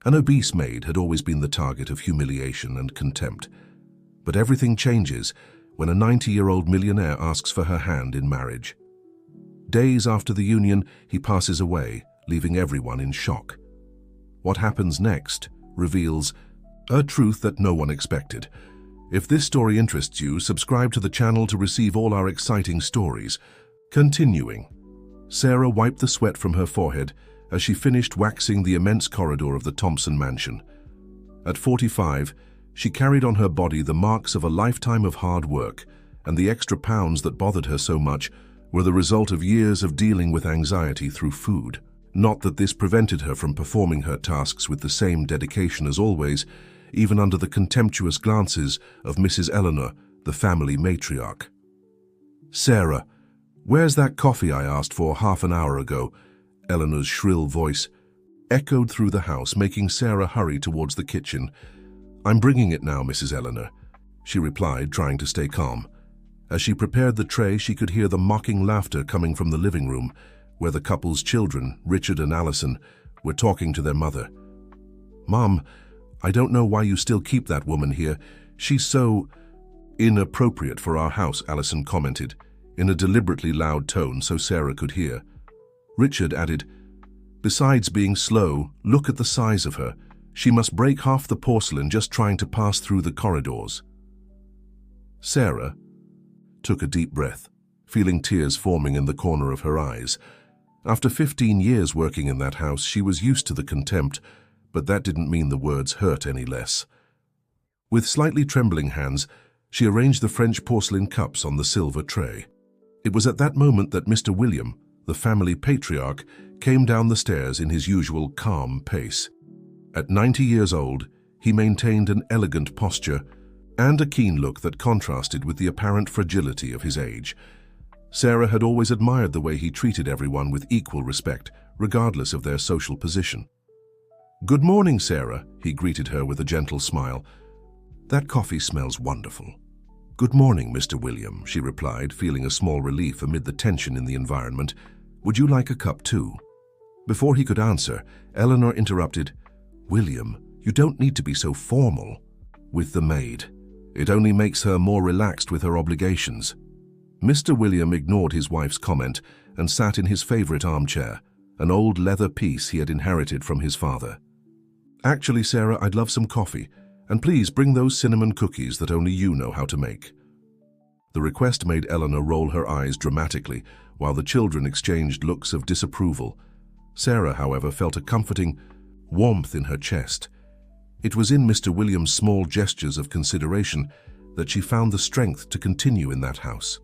An obese maid had always been the target of humiliation and contempt. But everything changes when a 90-year-old millionaire asks for her hand in marriage. Days after the union, he passes away, leaving everyone in shock. What happens next reveals a truth that no one expected. If this story interests you, subscribe to the channel to receive all our exciting stories. Continuing. Sarah wiped the sweat from her forehead as she finished waxing the immense corridor of the Thompson mansion. At 45, she carried on her body the marks of a lifetime of hard work, and the extra pounds that bothered her so much were the result of years of dealing with anxiety through food. Not that this prevented her from performing her tasks with the same dedication as always, even under the contemptuous glances of Mrs. Eleanor, the family matriarch. "Sarah, where's that coffee I asked for half an hour ago?" Eleanor's shrill voice echoed through the house, making Sarah hurry towards the kitchen. "I'm bringing it now, Mrs. Eleanor," she replied, trying to stay calm. As she prepared the tray, she could hear the mocking laughter coming from the living room, where the couple's children, Richard and Allison, were talking to their mother. "Mom, I don't know why you still keep that woman here. She's so inappropriate for our house," Allison commented, in a deliberately loud tone so Sarah could hear. Richard added, "Besides being slow, look at the size of her. She must break half the porcelain just trying to pass through the corridors." Sarah took a deep breath, feeling tears forming in the corner of her eyes. After 15 years working in that house, she was used to the contempt, but that didn't mean the words hurt any less. With slightly trembling hands, she arranged the French porcelain cups on the silver tray. It was at that moment that Mr. William, the family patriarch, came down the stairs in his usual calm pace. At 90 years old, he maintained an elegant posture and a keen look that contrasted with the apparent fragility of his age. Sarah had always admired the way he treated everyone with equal respect, regardless of their social position. "Good morning, Sarah," he greeted her with a gentle smile. "That coffee smells wonderful." "Good morning, Mr. William," she replied, feeling a small relief amid the tension in the environment. "Would you like a cup too?" Before he could answer, Eleanor interrupted, "William, you don't need to be so formal with the maid. It only makes her more relaxed with her obligations." Mr. William ignored his wife's comment and sat in his favorite armchair, an old leather piece he had inherited from his father. "Actually, Sarah, I'd love some coffee, and please bring those cinnamon cookies that only you know how to make." The request made Eleanor roll her eyes dramatically, while the children exchanged looks of disapproval. Sarah, however, felt a comforting warmth in her chest. It was in Mr. William's small gestures of consideration that she found the strength to continue in that house.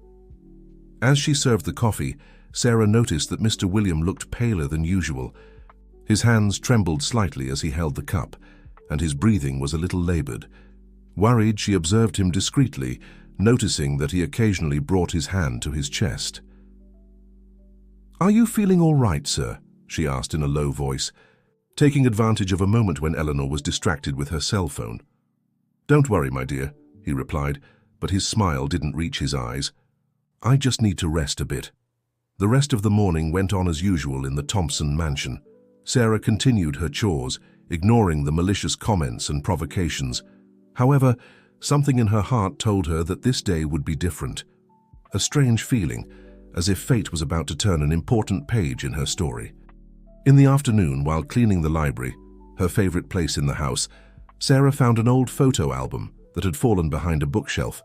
As she served the coffee, Sarah noticed that Mr. William looked paler than usual. His hands trembled slightly as he held the cup, and his breathing was a little labored. Worried, she observed him discreetly, noticing that he occasionally brought his hand to his chest. "Are you feeling all right, sir?" she asked in a low voice, taking advantage of a moment when Eleanor was distracted with her cell phone. "Don't worry, my dear," he replied, but his smile didn't reach his eyes. "I just need to rest a bit." The rest of the morning went on as usual in the Thompson mansion. Sarah continued her chores, ignoring the malicious comments and provocations. However, something in her heart told her that this day would be different. A strange feeling, as if fate was about to turn an important page in her story. In the afternoon, while cleaning the library, her favorite place in the house, Sarah found an old photo album that had fallen behind a bookshelf.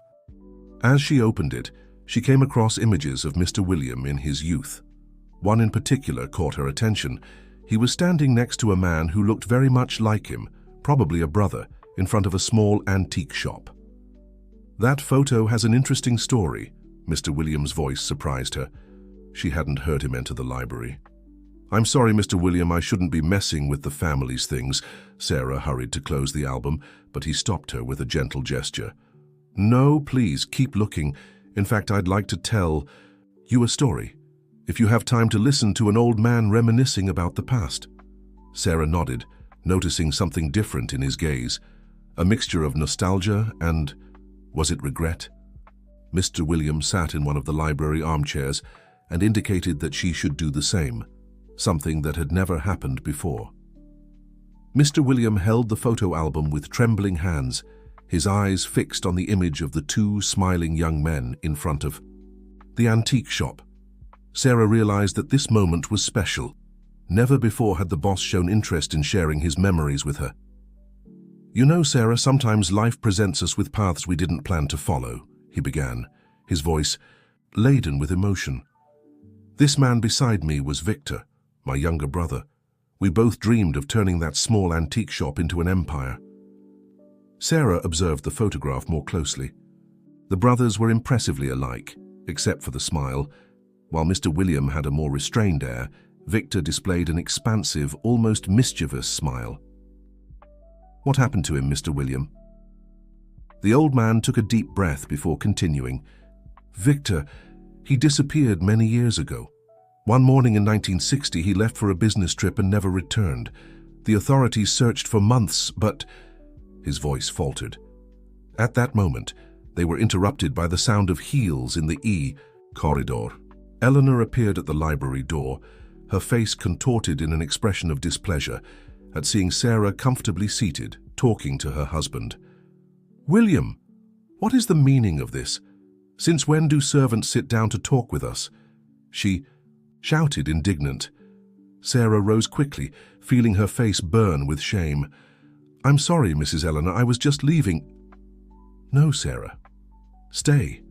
As she opened it, she came across images of Mr. William in his youth. One in particular caught her attention. He was standing next to a man who looked very much like him, probably a brother, in front of a small antique shop. "That photo has an interesting story," Mr. William's voice surprised her. She hadn't heard him enter the library. "I'm sorry, Mr. William, I shouldn't be messing with the family's things." Sarah hurried to close the album, but he stopped her with a gentle gesture. "No, please, keep looking. In fact, I'd like to tell you a story, if you have time to listen to an old man reminiscing about the past." Sarah nodded, noticing something different in his gaze, a mixture of nostalgia and, was it regret? Mr. William sat in one of the library armchairs and indicated that she should do the same, something that had never happened before. Mr. William held the photo album with trembling hands, his eyes fixed on the image of the two smiling young men in front of the antique shop. Sarah realized that this moment was special. Never before had the boss shown interest in sharing his memories with her. "You know, Sarah, sometimes life presents us with paths we didn't plan to follow," he began, his voice laden with emotion. "This man beside me was Victor, my younger brother. We both dreamed of turning that small antique shop into an empire." Sarah observed the photograph more closely. The brothers were impressively alike, except for the smile. While Mr. William had a more restrained air, Victor displayed an expansive, almost mischievous smile. "What happened to him, Mr. William?" The old man took a deep breath before continuing. "Victor, he disappeared many years ago. One morning in 1960, he left for a business trip and never returned. The authorities searched for months, but—" His voice faltered. At that moment, they were interrupted by the sound of heels in the E corridor. Eleanor appeared at the library door, her face contorted in an expression of displeasure at seeing Sarah comfortably seated, talking to her husband. "William, what is the meaning of this? Since when do servants sit down to talk with us?" she shouted, indignant. Sarah rose quickly, feeling her face burn with shame. "I'm sorry, Mrs. Eleanor, I was just leaving." "No, Sarah. Stay."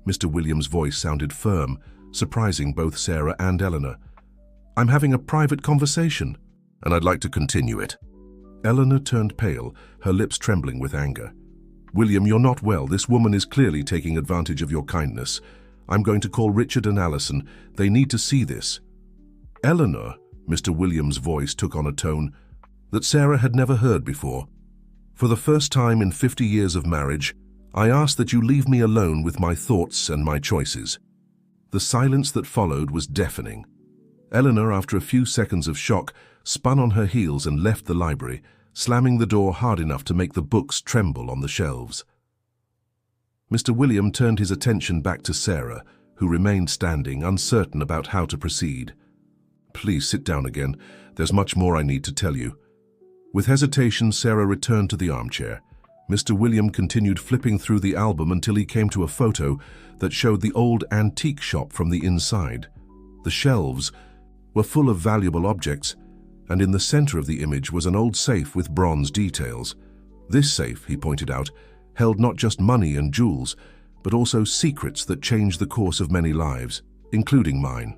Mr. William's voice sounded firm, surprising both Sarah and Eleanor. "I'm having a private conversation, and I'd like to continue it." Eleanor turned pale, her lips trembling with anger. "William, you're not well. This woman is clearly taking advantage of your kindness. I'm going to call Richard and Allison. They need to see this." "Eleanor," Mr. William's voice took on a tone that Sarah had never heard before. "For the first time in 50 years of marriage, I ask that you leave me alone with my thoughts and my choices." The silence that followed was deafening. Eleanor, after a few seconds of shock, spun on her heels and left the library, slamming the door hard enough to make the books tremble on the shelves. Mr. William turned his attention back to Sarah, who remained standing, uncertain about how to proceed. "Please sit down again. There's much more I need to tell you." With hesitation, Sarah returned to the armchair. Mr. William continued flipping through the album until he came to a photo that showed the old antique shop from the inside. The shelves were full of valuable objects, and in the center of the image was an old safe with bronze details. This safe, he pointed out, held not just money and jewels, but also secrets that changed the course of many lives, including mine.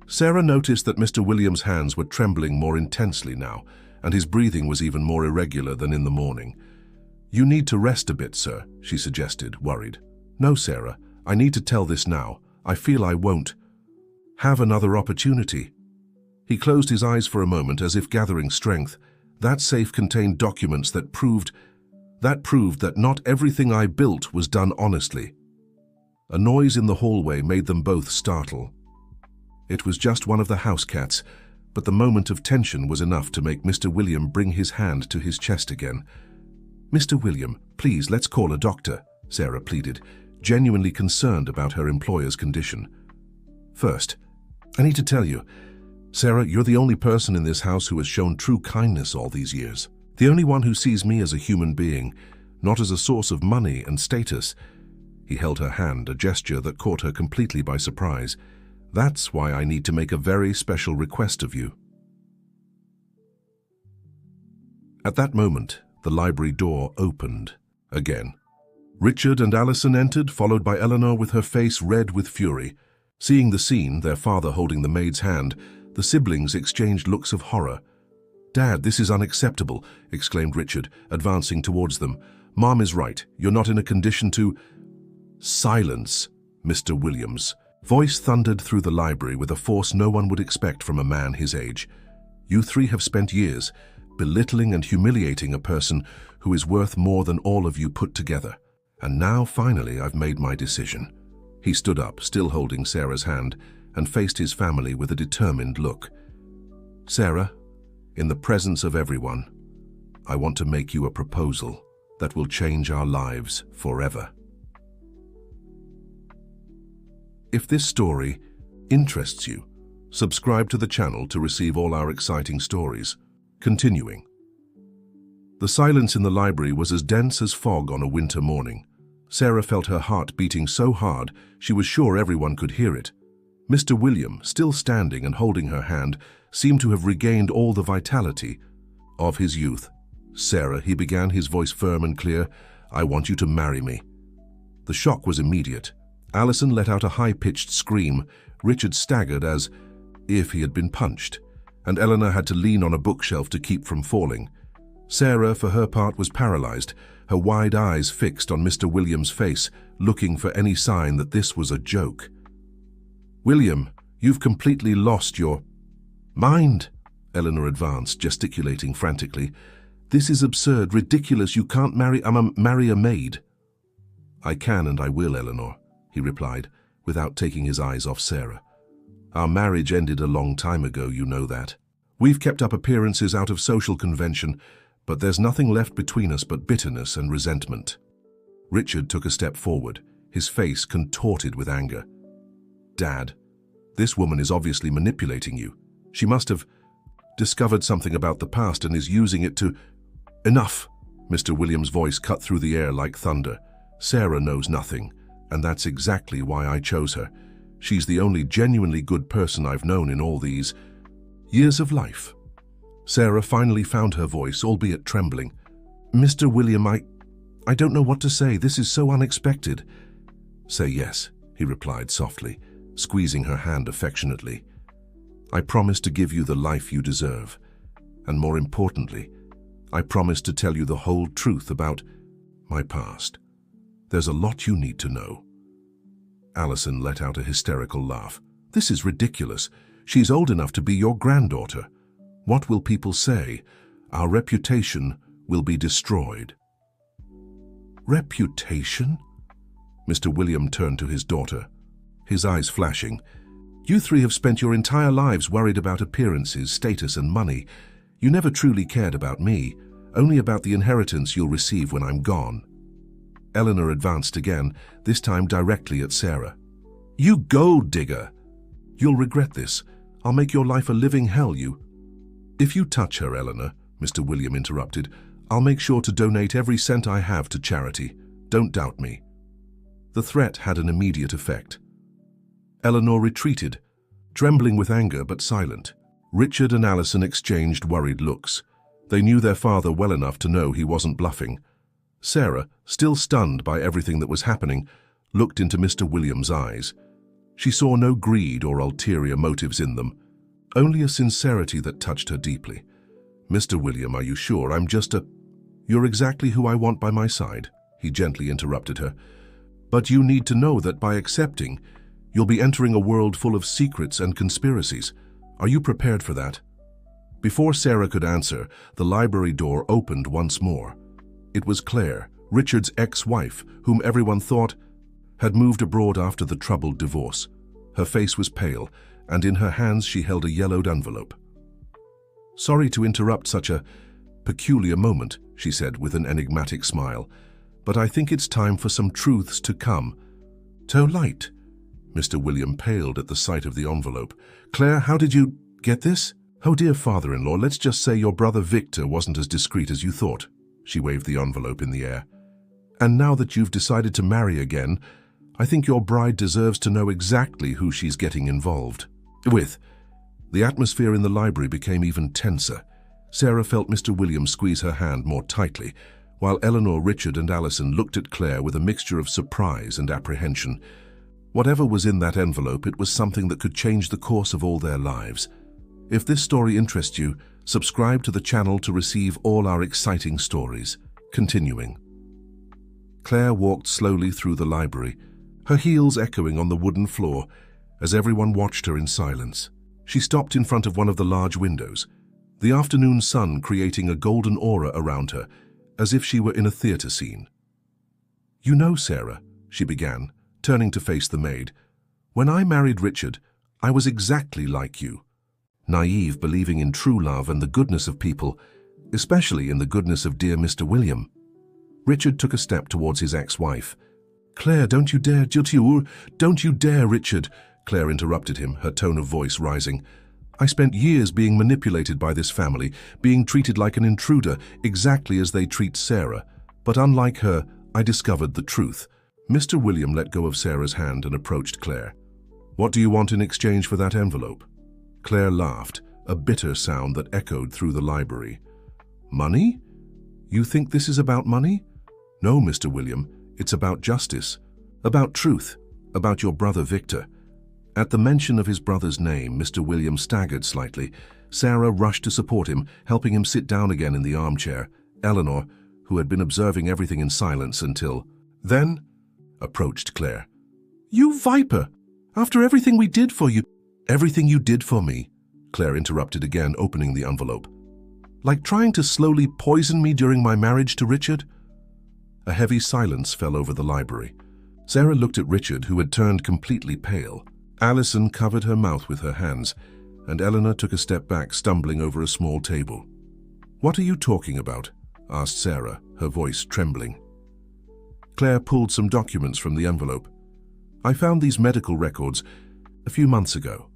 Sarah noticed that Mr. William's hands were trembling more intensely now, and his breathing was even more irregular than in the morning. "You need to rest a bit, sir," she suggested, worried. "No, Sarah, I need to tell this now. I feel I won't have another opportunity." He closed his eyes for a moment as if gathering strength. That safe contained documents that proved that not everything I built was done honestly. A noise in the hallway made them both startle. It was just one of the house cats, but the moment of tension was enough to make Mr. William bring his hand to his chest again. "Mr. William, please, let's call a doctor," Sarah pleaded, genuinely concerned about her employer's condition. "First, I need to tell you, Sarah, you're the only person in this house who has shown true kindness all these years. The only one who sees me as a human being, not as a source of money and status." He held her hand, a gesture that caught her completely by surprise. "That's why I need to make a very special request of you." At that moment, the library door opened again. Richard and Allison entered, followed by Eleanor with her face red with fury. Seeing the scene, their father holding the maid's hand, the siblings exchanged looks of horror. "Dad, this is unacceptable," exclaimed Richard, advancing towards them. "Mom is right. You're not in a condition to—" "Silence, Mr. Williams." Voice thundered through the library with a force no one would expect from a man his age. "You three have spent years belittling and humiliating a person who is worth more than all of you put together. And now, finally, I've made my decision." He stood up, still holding Sarah's hand, and faced his family with a determined look. "Sarah, in the presence of everyone, I want to make you a proposal that will change our lives forever." If this story interests you, subscribe to the channel to receive all our exciting stories. Continuing. The silence in the library was as dense as fog on a winter morning. Sarah felt her heart beating so hard she was sure everyone could hear it. Mr. William, still standing and holding her hand, seemed to have regained all the vitality of his youth. "Sarah," he began, his voice firm and clear, "I want you to marry me." The shock was immediate. Alison let out a high-pitched scream. Richard staggered as if he had been punched, and Eleanor had to lean on a bookshelf to keep from falling. Sarah, for her part, was paralyzed, her wide eyes fixed on Mr. William's face, looking for any sign that this was a joke. "William, you've completely lost your mind," Eleanor advanced, gesticulating frantically. "This is absurd, ridiculous. You can't marry a maid." "I can and I will, Eleanor," he replied, without taking his eyes off Sarah. "Our marriage ended a long time ago, you know that. We've kept up appearances out of social convention, but there's nothing left between us but bitterness and resentment." Richard took a step forward, his face contorted with anger. "Dad, this woman is obviously manipulating you. She must have discovered something about the past and is using it to—" "Enough!" Mr. Williams' voice cut through the air like thunder. "Sarah knows nothing, and that's exactly why I chose her. She's the only genuinely good person I've known in all these years of life." Sarah finally found her voice, albeit trembling. "Mr. William, I don't know what to say. This is so unexpected." "Say yes," he replied softly, squeezing her hand affectionately. "I promise to give you the life you deserve. And more importantly, I promise to tell you the whole truth about my past. There's a lot you need to know." Alison let out a hysterical laugh. "This is ridiculous. She's old enough to be your granddaughter. What will people say? Our reputation will be destroyed." "Reputation?" Mr. William turned to his daughter, his eyes flashing. "You three have spent your entire lives worried about appearances, status, and money. You never truly cared about me, only about the inheritance you'll receive when I'm gone." Eleanor advanced again, this time directly at Sarah. "You gold digger! You'll regret this. I'll make your life a living hell, you—" "If you touch her, Eleanor," Mr. William interrupted, "I'll make sure to donate every cent I have to charity. Don't doubt me." The threat had an immediate effect. Eleanor retreated, trembling with anger but silent. Richard and Alison exchanged worried looks. They knew their father well enough to know he wasn't bluffing. Sarah, still stunned by everything that was happening, looked into Mr. William's eyes. She saw no greed or ulterior motives in them, only a sincerity that touched her deeply. "Mr. William, are you sure? I'm just a—" "You're exactly who I want by my side," he gently interrupted her. "But you need to know that by accepting, you'll be entering a world full of secrets and conspiracies. Are you prepared for that?" Before Sarah could answer, the library door opened once more. It was Claire, Richard's ex-wife, whom everyone thought had moved abroad after the troubled divorce. Her face was pale, and in her hands she held a yellowed envelope. "Sorry to interrupt such a peculiar moment," she said with an enigmatic smile, "but I think it's time for some truths to come to light." Mr. William paled at the sight of the envelope. "Claire, how did you get this?" "Oh, dear father-in-law, let's just say your brother Victor wasn't as discreet as you thought." She waved the envelope in the air. "And now that you've decided to marry again, I think your bride deserves to know exactly who she's getting involved with." The atmosphere in the library became even tenser. Sarah felt Mr. William squeeze her hand more tightly, while Eleanor, Richard, and Alison looked at Claire with a mixture of surprise and apprehension. Whatever was in that envelope, it was something that could change the course of all their lives. If this story interests you, subscribe to the channel to receive all our exciting stories. Continuing. Claire walked slowly through the library, her heels echoing on the wooden floor as everyone watched her in silence. She stopped in front of one of the large windows, the afternoon sun creating a golden aura around her, as if she were in a theater scene. "You know, Sarah," she began, turning to face the maid, "when I married Richard, I was exactly like you. Naive, believing in true love and the goodness of people, especially in the goodness of dear Mr. William." Richard took a step towards his ex-wife. "Claire, don't you dare, don't you dare, Richard," Claire interrupted him, her tone of voice rising. I spent years being manipulated by this family, being treated like an intruder, exactly as they treat Sarah. But unlike her, I discovered the truth. Mr. William let go of Sarah's hand and approached Claire. What do you want in exchange for that envelope? Claire laughed, a bitter sound that echoed through the library. Money? You think this is about money? No, Mr. William, it's about justice, about truth, about your brother Victor. At the mention of his brother's name, Mr. William staggered slightly. Sarah rushed to support him, helping him sit down again in the armchair. Eleanor, who had been observing everything in silence until then, approached Claire. You viper! After everything we did for you— Everything you did for me, Claire interrupted again, opening the envelope. Like trying to slowly poison me during my marriage to Richard? A heavy silence fell over the library. Sarah looked at Richard, who had turned completely pale. Alison covered her mouth with her hands, and Eleanor took a step back, stumbling over a small table. What are you talking about? Asked Sarah, her voice trembling. Claire pulled some documents from the envelope. I found these medical records a few months ago.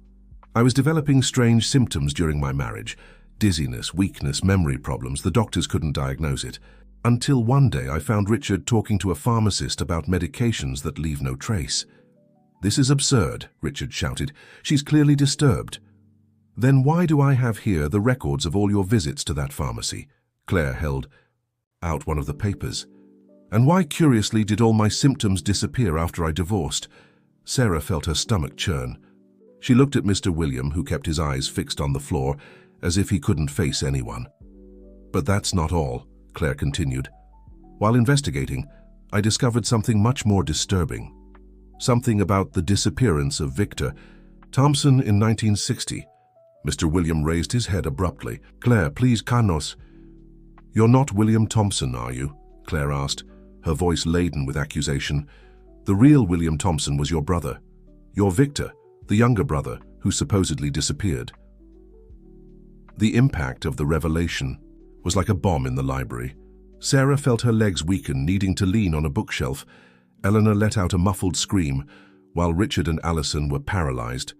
I was developing strange symptoms during my marriage. Dizziness, weakness, memory problems. The doctors couldn't diagnose it. Until one day I found Richard talking to a pharmacist about medications that leave no trace. This is absurd, Richard shouted. She's clearly disturbed. Then why do I have here the records of all your visits to that pharmacy? Claire held out one of the papers. And why, curiously, did all my symptoms disappear after I divorced? Sarah felt her stomach churn. She looked at Mr. William, who kept his eyes fixed on the floor, as if he couldn't face anyone. But that's not all, Claire continued. While investigating, I discovered something much more disturbing. Something about the disappearance of Victor Thompson in 1960. Mr. William raised his head abruptly. Claire, please, Carnos. You're not William Thompson, are you? Claire asked, her voice laden with accusation. The real William Thompson was your brother. Your Victor, the younger brother, who supposedly disappeared. The impact of the revelation was like a bomb in the library. Sarah felt her legs weaken, needing to lean on a bookshelf. Eleanor let out a muffled scream, while Richard and Alison were paralyzed.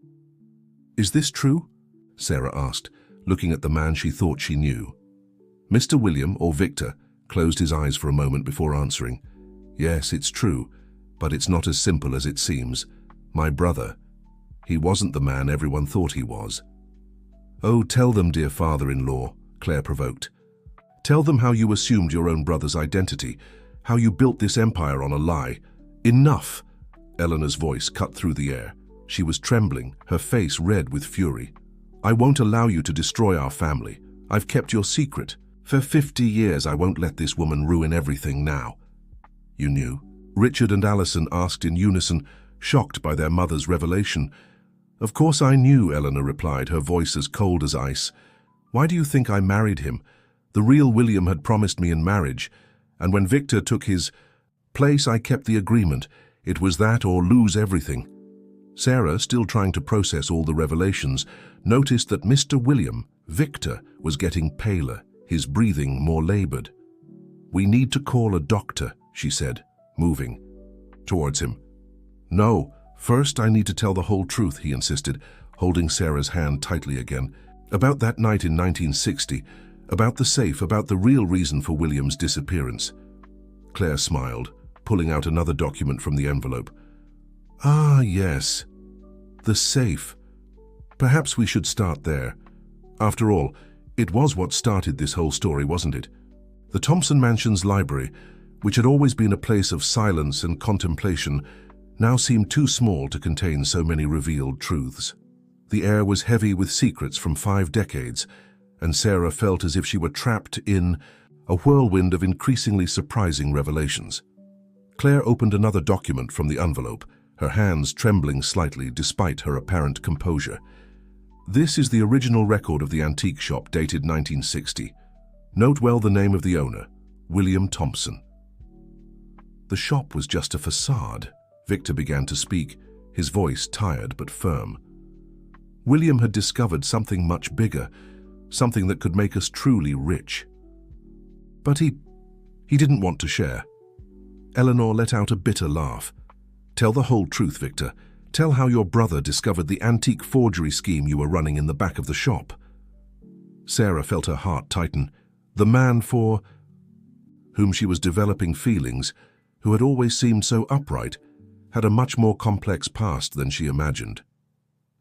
Is this true? Sarah asked, looking at the man she thought she knew. Mr. William, or Victor, closed his eyes for a moment before answering. Yes, it's true, but it's not as simple as it seems. My brother. He wasn't the man everyone thought he was. Oh, tell them, dear father-in-law, Claire provoked. Tell them how you assumed your own brother's identity, how you built this empire on a lie. Enough! Eleanor's voice cut through the air. She was trembling, her face red with fury. I won't allow you to destroy our family. I've kept your secret. For 50 years I won't let this woman ruin everything now. You knew? Richard and Alison asked in unison, shocked by their mother's revelation. Of course I knew, Eleanor replied, her voice as cold as ice. Why do you think I married him? The real William had promised me in marriage, and when Victor took his place, I kept the agreement. It was that or lose everything. Sarah, still trying to process all the revelations, noticed that Mr. William, Victor, was getting paler, his breathing more labored. We need to call a doctor, she said, moving towards him. No, first I need to tell the whole truth, he insisted, holding Sarah's hand tightly again. About that night in 1960, about the safe, about the real reason for William's disappearance. Claire smiled, pulling out another document from the envelope. Ah, yes. The safe. Perhaps we should start there. After all, it was what started this whole story, wasn't it? The Thompson Mansion's library, which had always been a place of silence and contemplation, now seemed too small to contain so many revealed truths. The air was heavy with secrets from 5 decades, and Sarah felt as if she were trapped in a whirlwind of increasingly surprising revelations. Claire opened another document from the envelope, her hands trembling slightly despite her apparent composure. This is the original record of the antique shop, dated 1960. Note well the name of the owner, William Thompson. The shop was just a facade. Victor began to speak, his voice tired but firm. William had discovered something much bigger, something that could make us truly rich. But he didn't want to share. Eleanor let out a bitter laugh. Tell the whole truth, Victor. Tell how your brother discovered the antique forgery scheme you were running in the back of the shop. Sarah felt her heart tighten. The man for whom she was developing feelings, who had always seemed so upright, had a much more complex past than she imagined.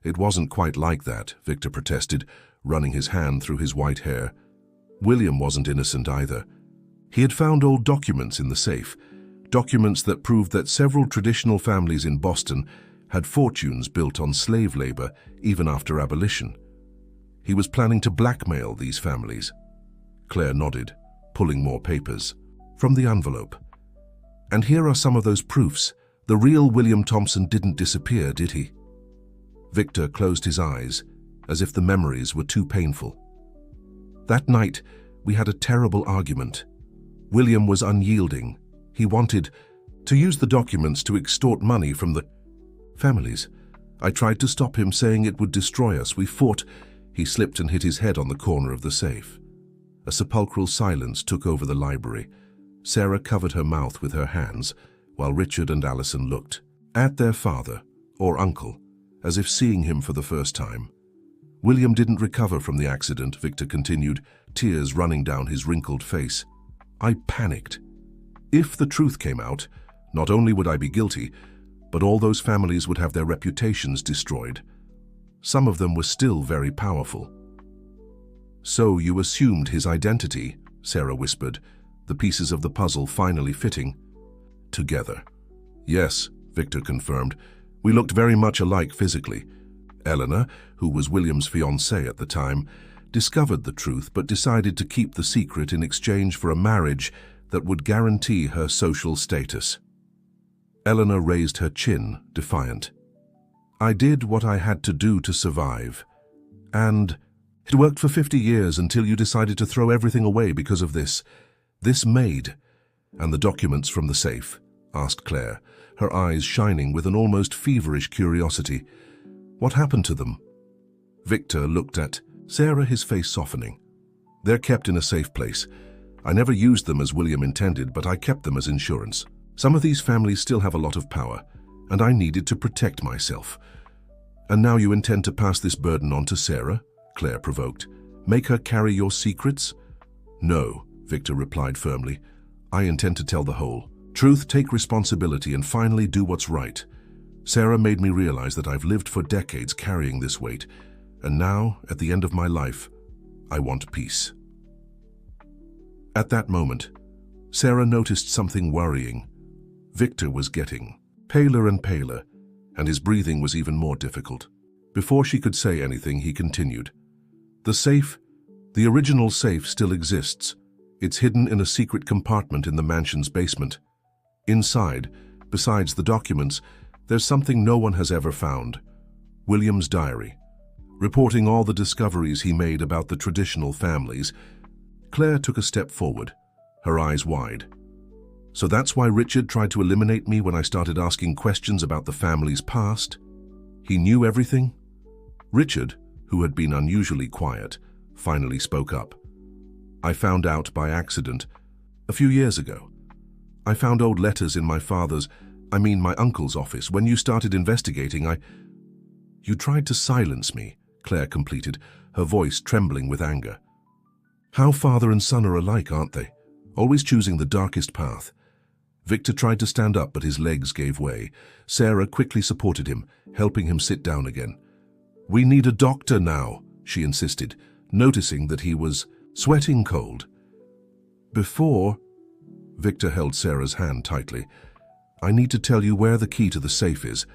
It wasn't quite like that, Victor protested, running his hand through his white hair. William wasn't innocent either. He had found old documents in the safe, documents that proved that several traditional families in Boston had fortunes built on slave labor even after abolition. He was planning to blackmail these families. Claire nodded, pulling more papers from the envelope. And here are some of those proofs. The real William Thompson didn't disappear, did he? Victor closed his eyes, as if the memories were too painful. That night, we had a terrible argument. William was unyielding. He wanted to use the documents to extort money from the families. I tried to stop him, saying it would destroy us. We fought. He slipped and hit his head on the corner of the safe. A sepulchral silence took over the library. Sarah covered her mouth with her hands, while Richard and Allison looked at their father, or uncle, as if seeing him for the first time. William didn't recover from the accident, Victor continued, tears running down his wrinkled face. I panicked. If the truth came out, not only would I be guilty, but all those families would have their reputations destroyed. Some of them were still very powerful. So you assumed his identity, Sarah whispered, the pieces of the puzzle finally fitting together. Yes, Victor confirmed. We looked very much alike physically. Eleanor, who was William's fiancée at the time, discovered the truth but decided to keep the secret in exchange for a marriage that would guarantee her social status. Eleanor raised her chin, defiant. I did what I had to do to survive. And it worked for 50 years until you decided to throw everything away because of this maid. And the documents from the safe? Asked Claire, her eyes shining with an almost feverish curiosity. What happened to them? Victor looked at Sarah, his face softening. They're kept in a safe place. I never used them as William intended, but I kept them as insurance. Some of these families still have a lot of power, and I needed to protect myself. And now you intend to pass this burden on to Sarah? Claire provoked. Make her carry your secrets? No, Victor replied firmly. I intend to tell the whole truth, take responsibility, and finally do what's right. Sarah made me realize that I've lived for decades carrying this weight, and now, at the end of my life, I want peace. At that moment, Sarah noticed something worrying. Victor was getting paler and paler, and his breathing was even more difficult. Before she could say anything, he continued. The safe, the original safe, still exists. It's hidden in a secret compartment in the mansion's basement. Inside, besides the documents, there's something no one has ever found. William's diary, reporting all the discoveries he made about the traditional families. Claire took a step forward, her eyes wide. So that's why Richard tried to eliminate me when I started asking questions about the family's past? He knew everything? Richard, who had been unusually quiet, finally spoke up. I found out by accident a few years ago. I found old letters in my my uncle's office. When you started investigating, You tried to silence me, Claire completed, her voice trembling with anger. How father and son are alike, aren't they? Always choosing the darkest path. Victor tried to stand up, but his legs gave way. Sarah quickly supported him, helping him sit down again. We need a doctor now, she insisted, noticing that he was sweating cold. Before, Victor held Sarah's hand tightly. I need to tell you where the key to the safe is.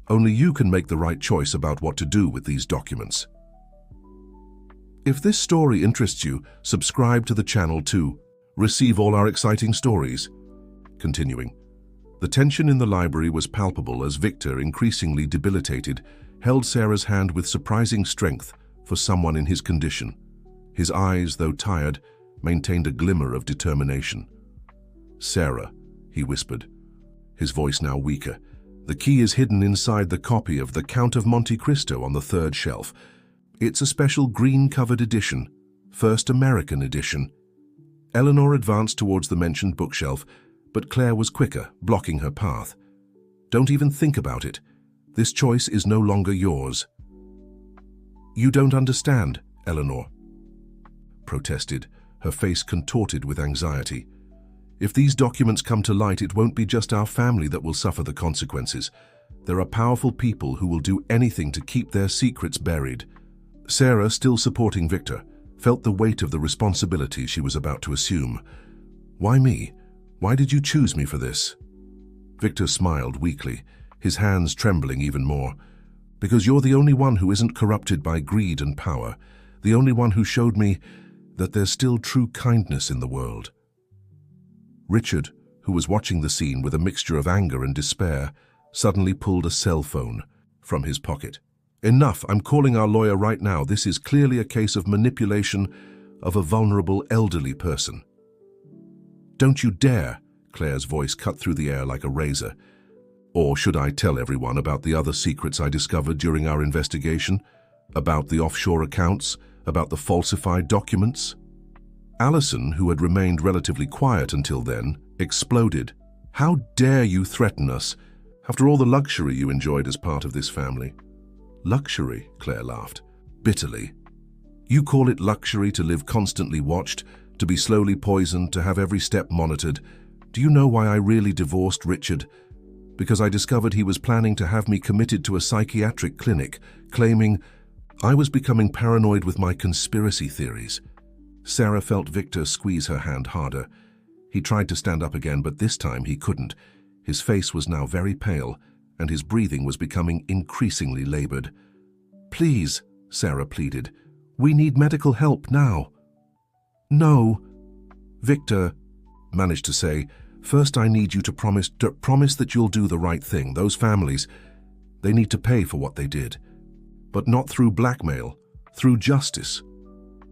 Only you can make the right choice about what to do with these documents. If this story interests you, subscribe to the channel to receive all our exciting stories. Continuing. The tension in the library was palpable as Victor, increasingly debilitated, held Sarah's hand with surprising strength for someone in his condition. His eyes, though tired, maintained a glimmer of determination. Sarah, he whispered, his voice now weaker. The key is hidden inside the copy of The Count of Monte Cristo on the third shelf. It's a special green-covered edition, first American edition. Eleanor advanced towards the mentioned bookshelf, but Claire was quicker, blocking her path. Don't even think about it. This choice is no longer yours." "You don't understand," Eleanor protested, her face contorted with anxiety. "If these documents come to light, it won't be just our family that will suffer the consequences. There are powerful people who will do anything to keep their secrets buried." Sarah, still supporting Victor, felt the weight of the responsibility she was about to assume. "Why me? Why did you choose me for this?" Victor smiled weakly, his hands trembling even more. "Because you're the only one who isn't corrupted by greed and power, the only one who showed me that there's still true kindness in the world." Richard, who was watching the scene with a mixture of anger and despair, suddenly pulled a cell phone from his pocket. "Enough, I'm calling our lawyer right now. This is clearly a case of manipulation of a vulnerable elderly person." "Don't you dare," Claire's voice cut through the air like a razor. "Or should I tell everyone about the other secrets I discovered during our investigation? About the offshore accounts? About the falsified documents?" Allison, who had remained relatively quiet until then, exploded. "How dare you threaten us, after all the luxury you enjoyed as part of this family?" "Luxury?" Claire laughed, bitterly. "You call it luxury to live constantly watched, to be slowly poisoned, to have every step monitored. Do you know why I really divorced Richard? Because I discovered he was planning to have me committed to a psychiatric clinic, claiming I was becoming paranoid with my conspiracy theories." Sarah felt Victor squeeze her hand harder. He tried to stand up again, but this time he couldn't. His face was now very pale, and his breathing was becoming increasingly labored. "Please," Sarah pleaded, "we need medical help now." "No," Victor managed to say. "First I need you to promise that you'll do the right thing. Those families, they need to pay for what they did. But not through blackmail, through justice."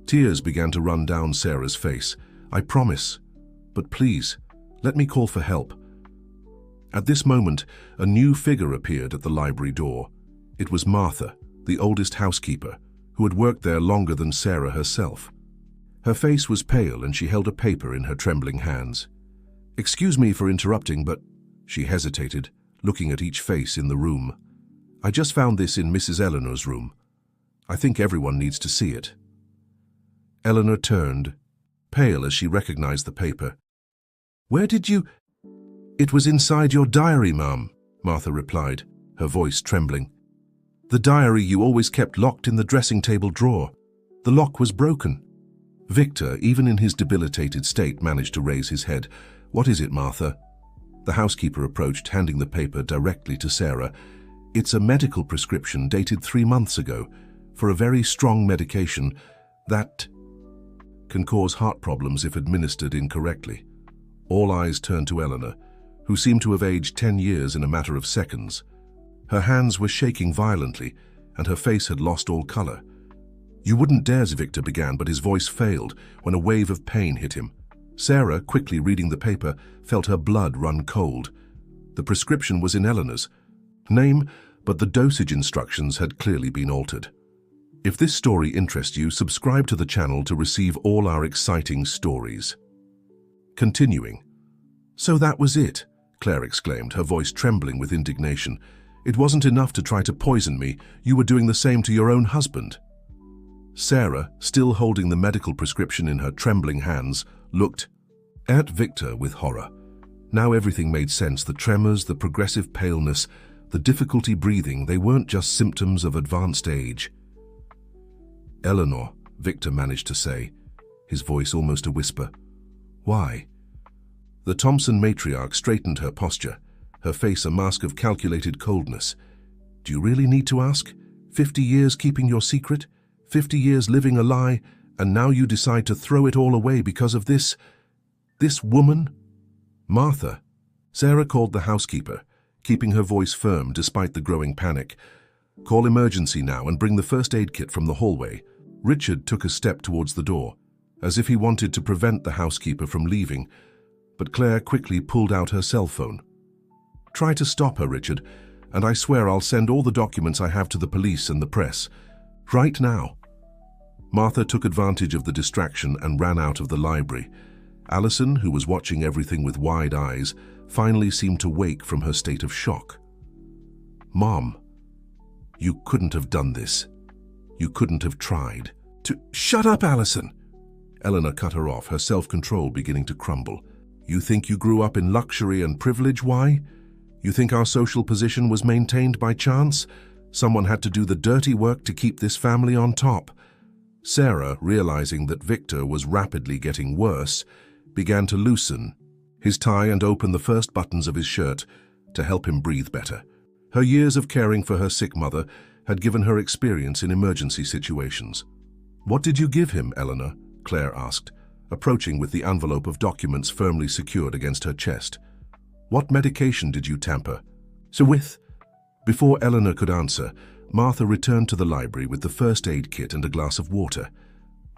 Tears began to run down Sarah's face. "I promise. But please, let me call for help." At this moment, a new figure appeared at the library door. It was Martha, the oldest housekeeper, who had worked there longer than Sarah herself. Her face was pale and she held a paper in her trembling hands. "Excuse me for interrupting, but—" She hesitated, looking at each face in the room. "I just found this in Mrs. Eleanor's room. I think everyone needs to see it." Eleanor turned, pale as she recognized the paper. "Where did you—" "It was inside your diary, Mum," Martha replied, her voice trembling. "The diary you always kept locked in the dressing table drawer. The lock was broken." Victor, even in his debilitated state, managed to raise his head. "What is it, Martha?" The housekeeper approached, handing the paper directly to Sarah. "It's a medical prescription dated 3 months ago for a very strong medication that can cause heart problems if administered incorrectly." All eyes turned to Eleanor, who seemed to have aged 10 years in a matter of seconds. Her hands were shaking violently, and her face had lost all color. "You wouldn't dare," Victor began, but his voice failed when a wave of pain hit him. Sarah, quickly reading the paper, felt her blood run cold. The prescription was in Eleanor's name, but the dosage instructions had clearly been altered. If this story interests you, subscribe to the channel to receive all our exciting stories. Continuing. "So that was it," Claire exclaimed, her voice trembling with indignation. "It wasn't enough to try to poison me, you were doing the same to your own husband." Sarah, still holding the medical prescription in her trembling hands, looked at Victor with horror. Now everything made sense. The tremors, the progressive paleness, the difficulty breathing, they weren't just symptoms of advanced age. "Eleanor," Victor managed to say, his voice almost a whisper. "Why?" The Thompson matriarch straightened her posture, her face a mask of calculated coldness. "Do you really need to ask? 50 years keeping your secret? 50 years living a lie, and now you decide to throw it all away because of this woman?" "Martha," Sarah called the housekeeper, keeping her voice firm despite the growing panic. "Call emergency now and bring the first aid kit from the hallway." Richard took a step towards the door, as if he wanted to prevent the housekeeper from leaving, but Claire quickly pulled out her cell phone. "Try to stop her, Richard, and I swear I'll send all the documents I have to the police and the press. Right now." Martha took advantage of the distraction and ran out of the library. Allison, who was watching everything with wide eyes, finally seemed to wake from her state of shock. "Mom," You couldn't have done this. You couldn't have tried. Shut up, Alison! Eleanor cut her off, her self-control beginning to crumble. You think you grew up in luxury and privilege, why? You think our social position was maintained by chance? Someone had to do the dirty work to keep this family on top. Sarah, realizing that Victor was rapidly getting worse, began to loosen his tie and open the first buttons of his shirt to help him breathe better. Her years of caring for her sick mother had given her experience in emergency situations. What did you give him, Eleanor? Claire asked, approaching with the envelope of documents firmly secured against her chest. What medication did you tamper? Before Eleanor could answer, Martha returned to the library with the first aid kit and a glass of water.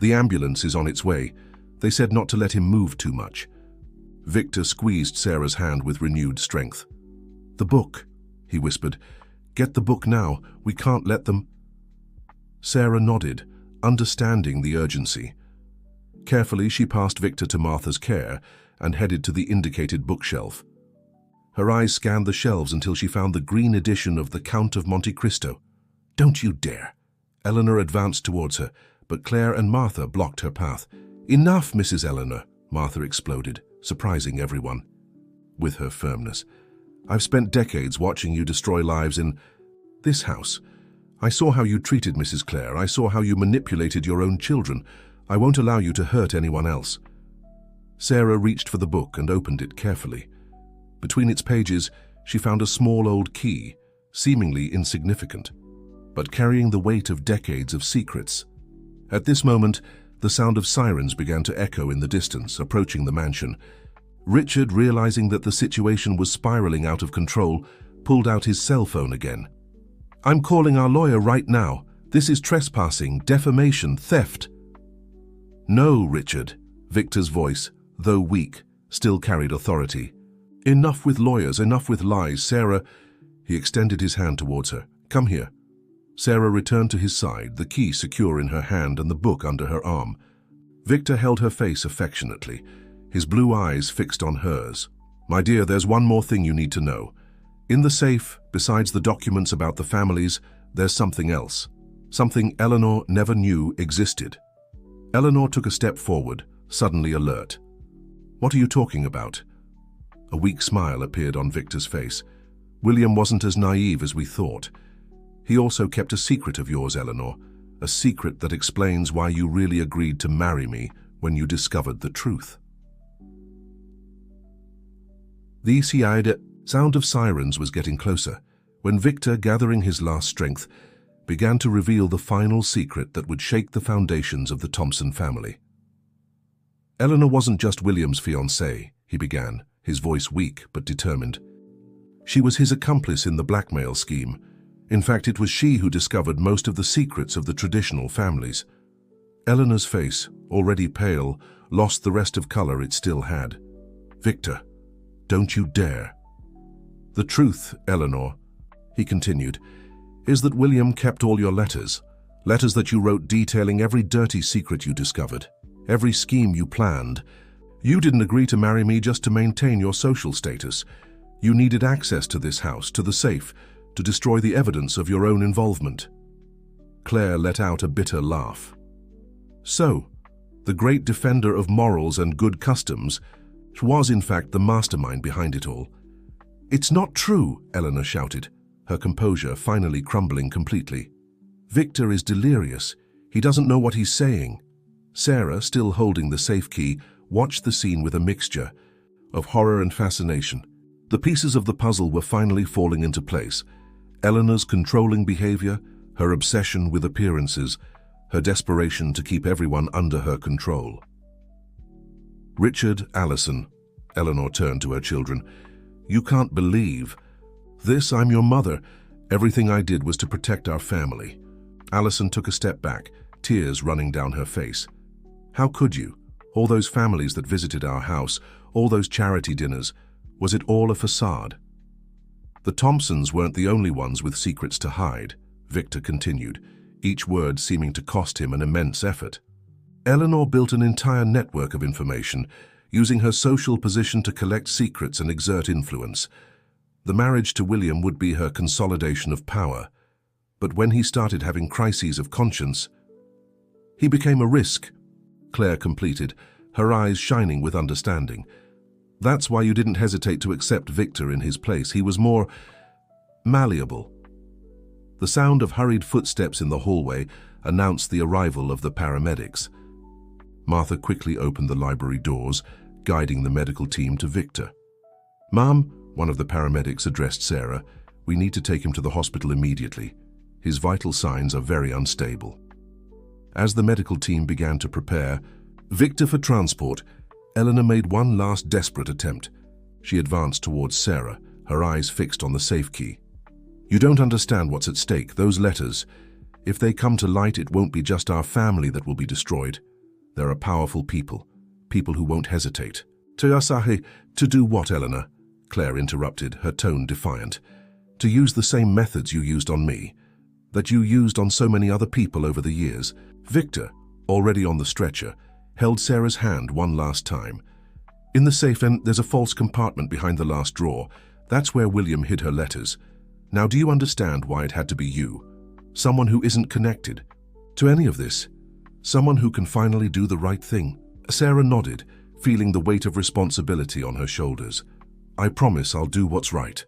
The ambulance is on its way. They said not to let him move too much. Victor squeezed Sarah's hand with renewed strength. The book, he whispered. Get the book now. We can't let them. Sarah nodded, understanding the urgency. Carefully, she passed Victor to Martha's care and headed to the indicated bookshelf. Her eyes scanned the shelves until she found the green edition of The Count of Monte Cristo. Don't you dare! Eleanor advanced towards her, but Claire and Martha blocked her path. Enough, Mrs. Eleanor, Martha exploded, surprising everyone. With her firmness. I've spent decades watching you destroy lives in this house. I saw how you treated Mrs. Clare. I saw how you manipulated your own children. I won't allow you to hurt anyone else. Sarah reached for the book and opened it carefully. Between its pages, she found a small old key, seemingly insignificant, but carrying the weight of decades of secrets. At this moment, the sound of sirens began to echo in the distance, approaching the mansion. Richard, realizing that the situation was spiraling out of control, pulled out his cell phone again. I'm calling our lawyer right now. This is trespassing, defamation, theft. No, Richard. Victor's voice, though weak, still carried authority. Enough with lawyers, enough with lies, Sarah. He extended his hand towards her. Come here. Sarah returned to his side, the key secure in her hand and the book under her arm. Victor held her face affectionately, his blue eyes fixed on hers. My dear, there's one more thing you need to know. In the safe, besides the documents about the families, there's something else. Something Eleanor never knew existed. Eleanor took a step forward, suddenly alert. What are you talking about? A weak smile appeared on Victor's face. William wasn't as naive as we thought. He also kept a secret of yours, Eleanor, a secret that explains why you really agreed to marry me when you discovered the truth. The sound of sirens was getting closer, when Victor, gathering his last strength, began to reveal the final secret that would shake the foundations of the Thompson family. Eleanor wasn't just William's fiancée, he began, his voice weak but determined. She was his accomplice in the blackmail scheme. In fact, it was she who discovered most of the secrets of the traditional families. Eleanor's face, already pale, lost the rest of color it still had. Victor, don't you dare. The truth, Eleanor, he continued, is that William kept all your letters that you wrote detailing every dirty secret you discovered, every scheme you planned. You didn't agree to marry me just to maintain your social status. You needed access to this house, to the safe, to destroy the evidence of your own involvement. Claire let out a bitter laugh. So, the great defender of morals and good customs was in fact the mastermind behind it all. It's not true, Eleanor shouted, her composure finally crumbling completely. Victor is delirious. He doesn't know what he's saying. Sarah, still holding the safe key, watched the scene with a mixture of horror and fascination. The pieces of the puzzle were finally falling into place. Eleanor's controlling behavior, her obsession with appearances, her desperation to keep everyone under her control. Richard, Alison, Eleanor turned to her children. You can't believe this. I'm your mother. Everything I did was to protect our family. Alison took a step back, tears running down her face. How could you? All those families that visited our house, all those charity dinners, was it all a facade? The Thompsons weren't the only ones with secrets to hide, Victor continued, each word seeming to cost him an immense effort. Eleanor built an entire network of information, using her social position to collect secrets and exert influence. The marriage to William would be her consolidation of power. But when he started having crises of conscience, he became a risk, Claire completed, her eyes shining with understanding. That's why you didn't hesitate to accept Victor in his place. He was more malleable. The sound of hurried footsteps in the hallway announced the arrival of the paramedics. Martha quickly opened the library doors, guiding the medical team to Victor. "Ma'am," one of the paramedics addressed Sarah, "we need to take him to the hospital immediately. His vital signs are very unstable." As the medical team began to prepare Victor for transport, Eleanor made one last desperate attempt. She advanced towards Sarah, her eyes fixed on the safe key. "You don't understand what's at stake. Those letters, if they come to light, it won't be just our family that will be destroyed. There are powerful people who won't hesitate." To do what, Eleanor?" Claire interrupted, her tone defiant. "To use the same methods you used on me, that you used on so many other people over the years." Victor, already on the stretcher, held Sarah's hand one last time. "In the safe, and there's a false compartment behind the last drawer. That's where William hid her letters. Now, do you understand why it had to be you? Someone who isn't connected to any of this. Someone who can finally do the right thing." Sarah nodded, feeling the weight of responsibility on her shoulders. "I promise I'll do what's right."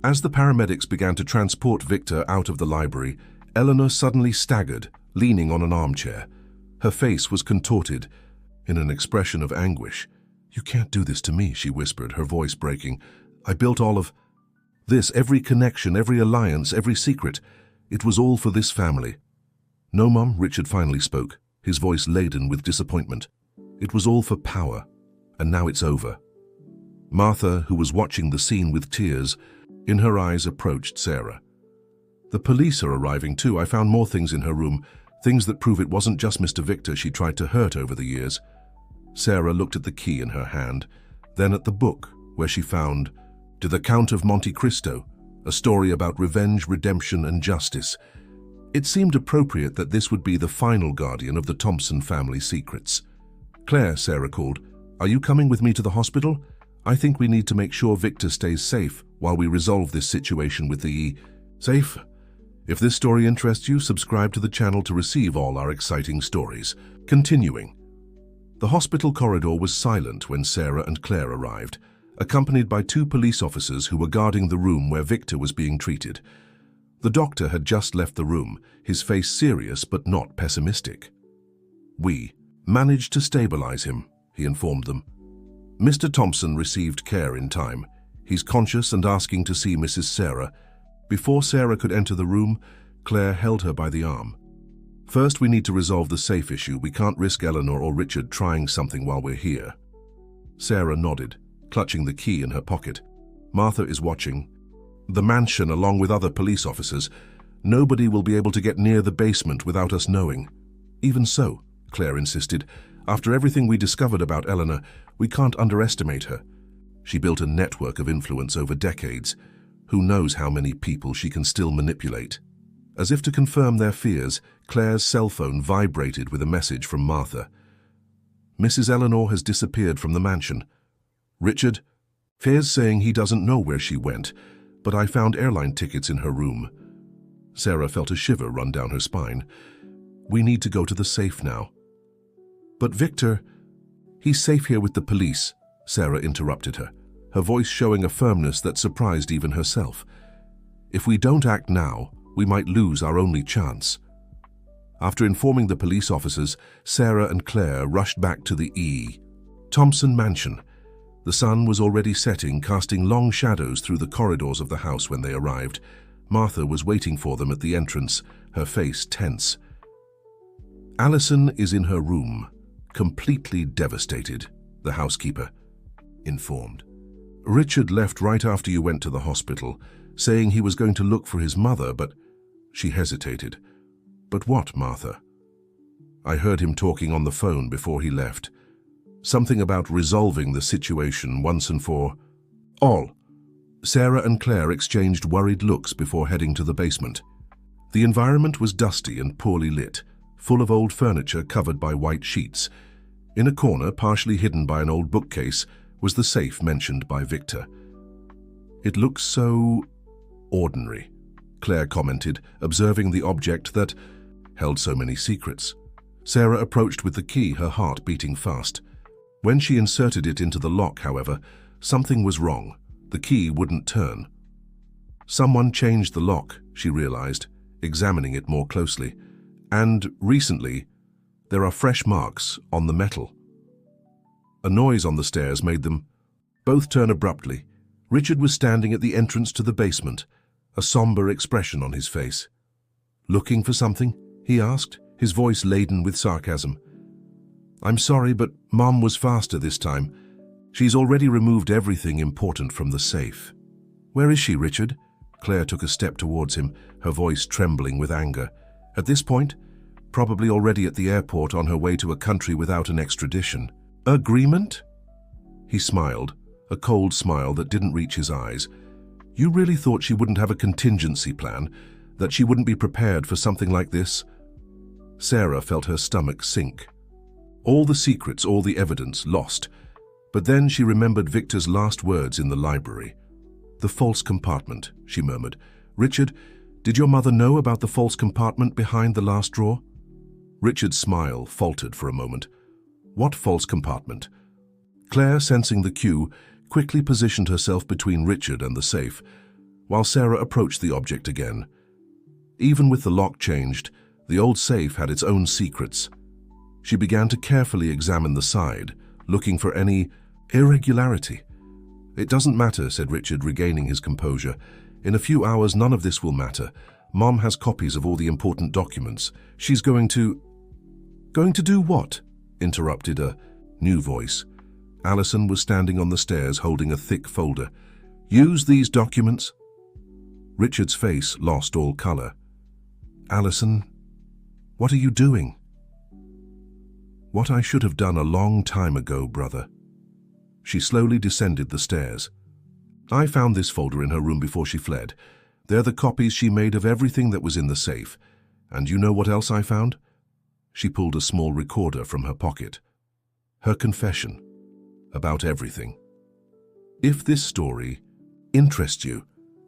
As the paramedics began to transport Victor out of the library, Eleanor suddenly staggered, leaning on an armchair. Her face was contorted in an expression of anguish. "You can't do this to me," she whispered, her voice breaking. "I built all of this, every connection, every alliance, every secret. It was all for this family." "No, Mum," Richard finally spoke, his voice laden with disappointment. "It was all for power, and now it's over." Martha, who was watching the scene with tears in her eyes, approached Sarah. "The police are arriving too. I found more things in her room, things that prove it wasn't just Mr. Victor she tried to hurt over the years." Sarah looked at the key in her hand, then at the book, where she found "To the Count of Monte Cristo," a story about revenge, redemption, and justice. It seemed appropriate that this would be the final guardian of the Thompson family secrets. "Claire," Sarah called, "are you coming with me to the hospital? I think we need to make sure Victor stays safe while we resolve this situation with the safe." If this story interests you, subscribe to the channel to receive all our exciting stories. Continuing. The hospital corridor was silent when Sarah and Claire arrived, accompanied by two police officers who were guarding the room where Victor was being treated. The doctor had just left the room, his face serious but not pessimistic. "We managed to stabilize him," he informed them. "Mr. Thompson received care in time. He's conscious and asking to see Mrs. Sarah." Before Sarah could enter the room, Claire held her by the arm. "First, we need to resolve the safe issue. We can't risk Eleanor or Richard trying something while we're here." Sarah nodded, clutching the key in her pocket. "Martha is watching the mansion along with other police officers. Nobody will be able to get near the basement without us knowing." "Even so," Claire insisted, "after everything we discovered about Eleanor, we can't underestimate her. She built a network of influence over decades. Who knows how many people she can still manipulate?" As if to confirm their fears, Claire's cell phone vibrated with a message from Martha. "Mrs. Eleanor has disappeared from the mansion. Richard, fears saying he doesn't know where she went, but I found airline tickets in her room." Sarah felt a shiver run down her spine. "We need to go to the safe now." "But Victor, he's safe here with the police," Sarah interrupted her, her voice showing a firmness that surprised even herself. "If we don't act now, we might lose our only chance." After informing the police officers, Sarah and Claire rushed back to the Thompson mansion. The sun was already setting, casting long shadows through the corridors of the house when they arrived. Martha was waiting for them at the entrance, her face tense. "Allison is in her room, completely devastated," the housekeeper informed. "Richard left right after you went to the hospital, saying he was going to look for his mother, but..." She hesitated. "But what, Martha?" "I heard him talking on the phone before he left. Something about resolving the situation once and for all." Sarah and Claire exchanged worried looks before heading to the basement. The environment was dusty and poorly lit, full of old furniture covered by white sheets. In a corner, partially hidden by an old bookcase, was the safe mentioned by Victor. "It looks so ordinary," Claire commented, observing the object that held so many secrets. Sarah approached with the key, her heart beating fast. When she inserted it into the lock, however, something was wrong. The key wouldn't turn. Someone changed the lock, she realized, examining it more closely. And recently, there are fresh marks on the metal. A noise on the stairs made them both turn abruptly. Richard was standing at the entrance to the basement, a somber expression on his face. "Looking for something?" he asked, his voice laden with sarcasm. "I'm sorry, but Mom was faster this time. She's already removed everything important from the safe." "Where is she, Richard?" Claire took a step towards him, her voice trembling with anger. At this point, probably already at the airport on her way to a country without an extradition. "Agreement?" He smiled, a cold smile that didn't reach his eyes. "You really thought she wouldn't have a contingency plan? That she wouldn't be prepared for something like this?" Sarah felt her stomach sink. All the secrets, all the evidence, lost. But then she remembered Victor's last words in the library. "The false compartment," she murmured. "Richard, did your mother know about the false compartment behind the last drawer?" Richard's smile faltered for a moment. "What false compartment?" Claire, sensing the cue, quickly positioned herself between Richard and the safe, while Sarah approached the object again. Even with the lock changed, the old safe had its own secrets. She began to carefully examine the side, looking for any irregularity. "It doesn't matter," said Richard, regaining his composure. "In a few hours, none of this will matter. Mom has copies of all the important documents. She's going to..." "Going to do what?" interrupted a new voice. Alison was standing on the stairs holding a thick folder. "Use these documents." Richard's face lost all color. "Alison, what are you doing?" "What I should have done a long time ago, brother." She slowly descended the stairs. "I found this folder in her room before she fled. They're the copies she made of everything that was in the safe. And you know what else I found?" She pulled a small recorder from her pocket. Her confession about everything. If this story interests you,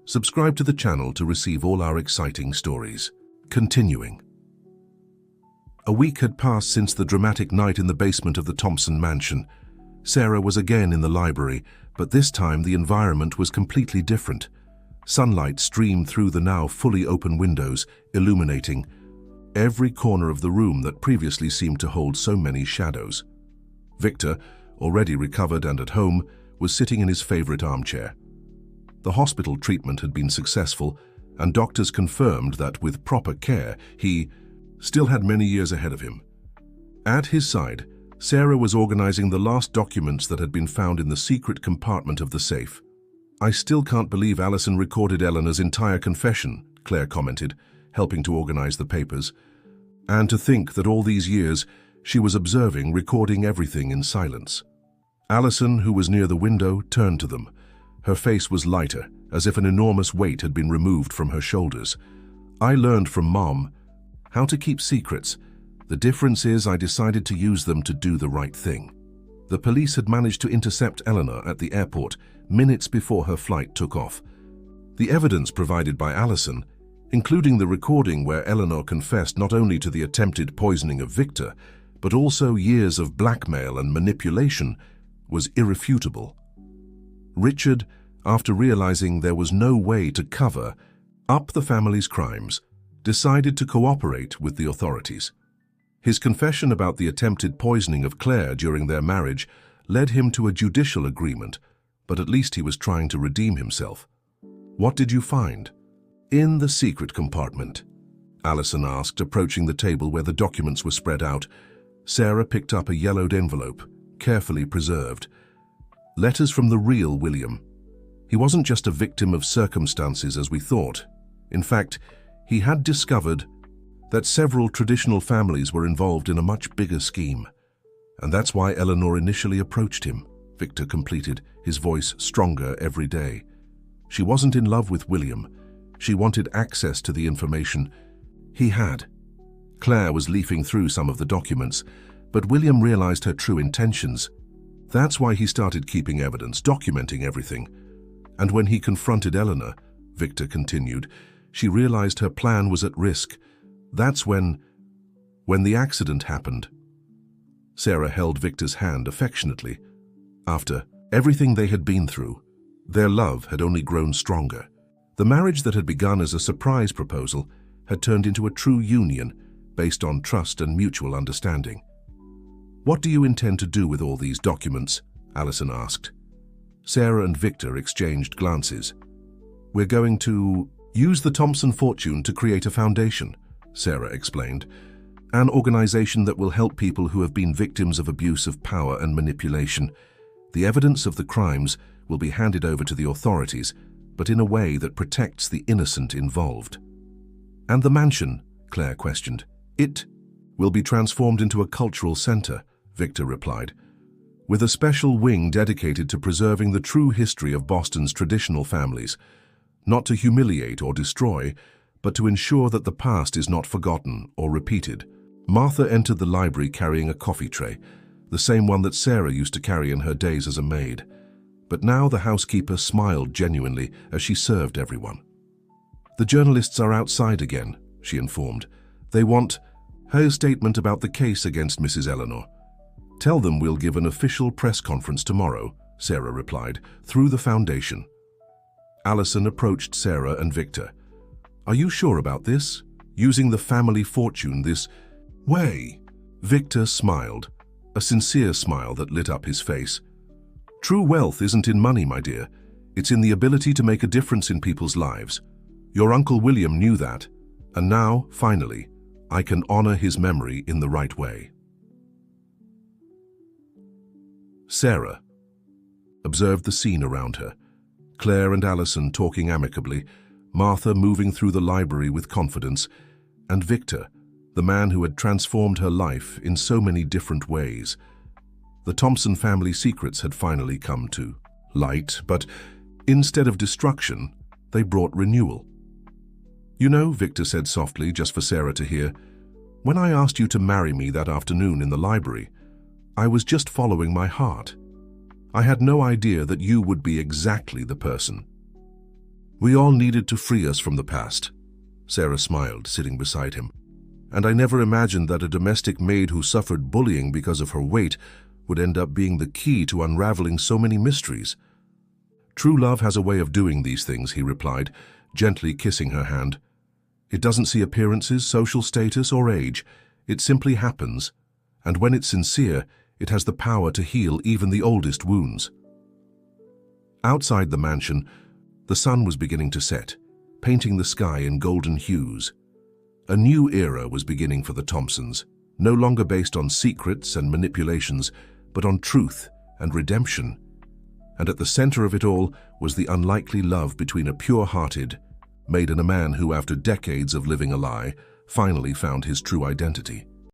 subscribe to the channel to receive all our exciting stories. Continuing. A week had passed since the dramatic night in the basement of the Thompson mansion. Sarah was again in the library, but this time the environment was completely different. Sunlight streamed through the now fully open windows, illuminating every corner of the room that previously seemed to hold so many shadows. Victor, already recovered and at home, was sitting in his favorite armchair. The hospital treatment had been successful, and doctors confirmed that with proper care, he still had many years ahead of him. At his side, Sarah was organizing the last documents that had been found in the secret compartment of the safe. "I still can't believe Alison recorded Eleanor's entire confession," Claire commented, helping to organize the papers. "And to think that all these years she was observing, recording everything in silence." Alison, who was near the window, turned to them. Her face was lighter, as if an enormous weight had been removed from her shoulders. "I learned from Mom how to keep secrets. The difference is I decided to use them to do the right thing." The police had managed to intercept Eleanor at the airport minutes before her flight took off. The evidence provided by Alison, including the recording where Eleanor confessed not only to the attempted poisoning of Victor, but also years of blackmail and manipulation, was irrefutable. Richard, after realizing there was no way to cover up the family's crimes, decided to cooperate with the authorities. His confession about the attempted poisoning of Claire during their marriage led him to a judicial agreement, but at least he was trying to redeem himself. "What did you find?" "In the secret compartment," Alison asked, approaching the table where the documents were spread out. Sarah picked up a yellowed envelope, carefully preserved. Letters from the real William. He wasn't just a victim of circumstances as we thought. In fact, he had discovered that several traditional families were involved in a much bigger scheme. And that's why Eleanor initially approached him, Victor completed, his voice stronger every day. She wasn't in love with William. She wanted access to the information he had. Claire was leafing through some of the documents, but William realized her true intentions. That's why he started keeping evidence, documenting everything. And when he confronted Eleanor, Victor continued, she realized her plan was at risk. That's when the accident happened. Sarah held Victor's hand affectionately. After everything they had been through, their love had only grown stronger. The marriage that had begun as a surprise proposal had turned into a true union based on trust and mutual understanding. "What do you intend to do with all these documents?" Alison asked. Sarah and Victor exchanged glances. "We're going to use the Thompson fortune to create a foundation," Sarah explained. "An organization that will help people who have been victims of abuse of power and manipulation. The evidence of the crimes will be handed over to the authorities, but in a way that protects the innocent involved." "And the mansion?" Claire questioned. "It will be transformed into a cultural center," Victor replied, "with a special wing dedicated to preserving the true history of Boston's traditional families, not to humiliate or destroy, but to ensure that the past is not forgotten or repeated." Martha entered the library carrying a coffee tray, the same one that Sarah used to carry in her days as a maid. But now the housekeeper smiled genuinely as she served everyone. "The journalists are outside again," she informed. "They want her statement about the case against Mrs. Eleanor." "Tell them we'll give an official press conference tomorrow," Sarah replied, "through the foundation." Alison approached Sarah and Victor. "Are you sure about this? Using the family fortune this way?" Victor smiled, a sincere smile that lit up his face. "True wealth isn't in money, my dear. It's in the ability to make a difference in people's lives. Your Uncle William knew that, and now, finally, I can honor his memory in the right way." Sarah observed the scene around her. Claire and Alison talking amicably, Martha moving through the library with confidence, and Victor, the man who had transformed her life in so many different ways. The Thompson family secrets had finally come to light, but instead of destruction, they brought renewal. "You know," Victor said softly, just for Sarah to hear, "when I asked you to marry me that afternoon in the library, I was just following my heart. I had no idea that you would be exactly the person. We all needed to free us from the past." Sarah smiled, sitting beside him. "And I never imagined that a domestic maid who suffered bullying because of her weight would end up being the key to unraveling so many mysteries." "True love has a way of doing these things," he replied, gently kissing her hand. "It doesn't see appearances, social status, or age. It simply happens. And when it's sincere, it has the power to heal even the oldest wounds." Outside the mansion, the sun was beginning to set, painting the sky in golden hues. A new era was beginning for the Thompsons, no longer based on secrets and manipulations, but on truth and redemption. And at the center of it all was the unlikely love between a pure-hearted maid and a man who, after decades of living a lie, finally found his true identity.